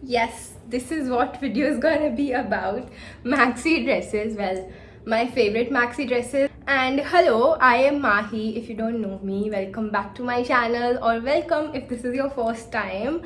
Yes, this is what video is gonna be about. Maxi dresses. Well, my favorite maxi dresses. And hello, I am Mahi. If you don't know me, welcome back to my channel, or welcome if this is your first time.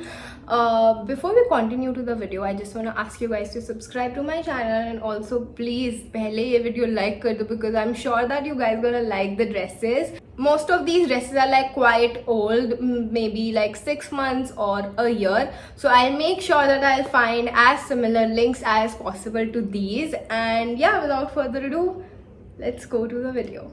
Before we continue to the video, I just want to ask you guys to subscribe to my channel, and also please पहले ये video like कर दो, because I'm sure that you guys gonna like the dresses. Most of these dresses are like quite old, maybe like 6 months or a year, so I'll make sure that I'll find as similar links as possible to these. And yeah, without further ado, let's go to the video.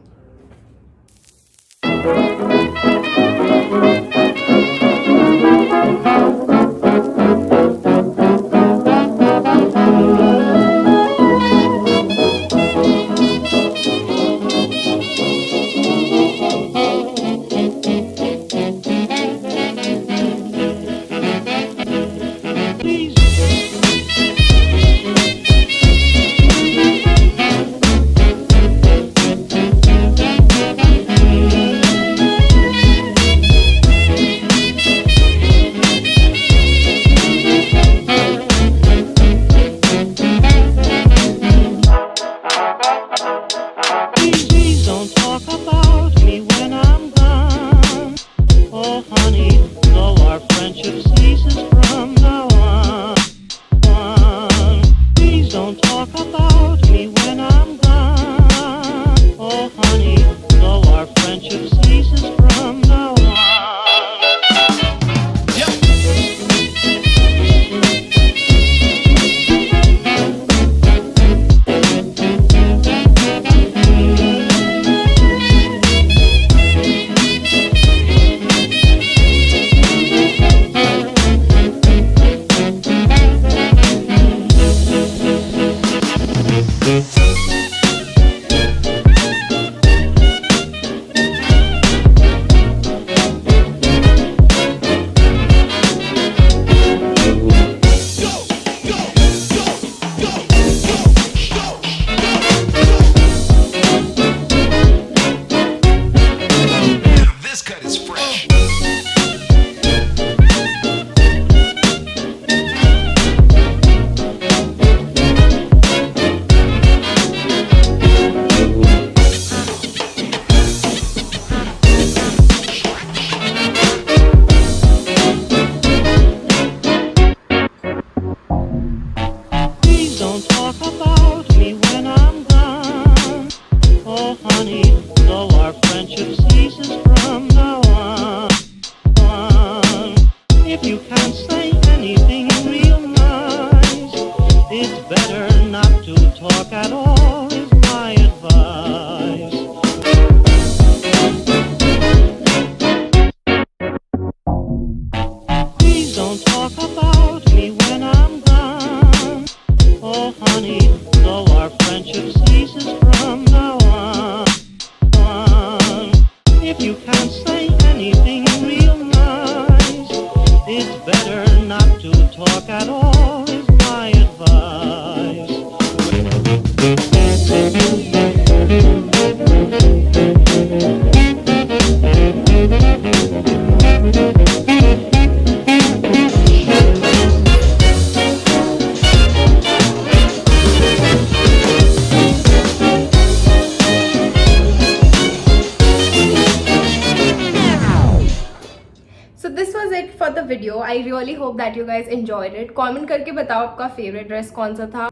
So this was it for the video. I really hope that you guys enjoyed it. Comment करके बताओ आपका favorite dress कौन सा था.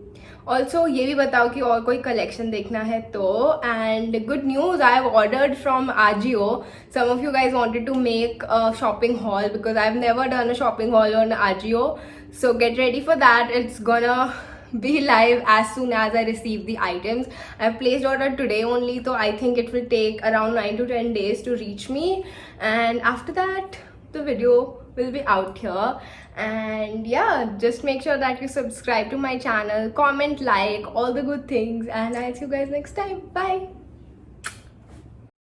Also ये भी बताओ कि और कोई collection देखना है तो. And good news, I have ordered from Ajio. Some of you guys wanted to make a shopping haul because I've never done a shopping haul on Ajio. So get ready for that. It's gonna be live as soon as I receive the items. I've placed order today only, so I think it will take around 9 to 10 days to reach me. And after that, the video will be out here. And yeah, just make sure that you subscribe to my channel, comment, like, all the good things, and I'll see you guys next time. Bye.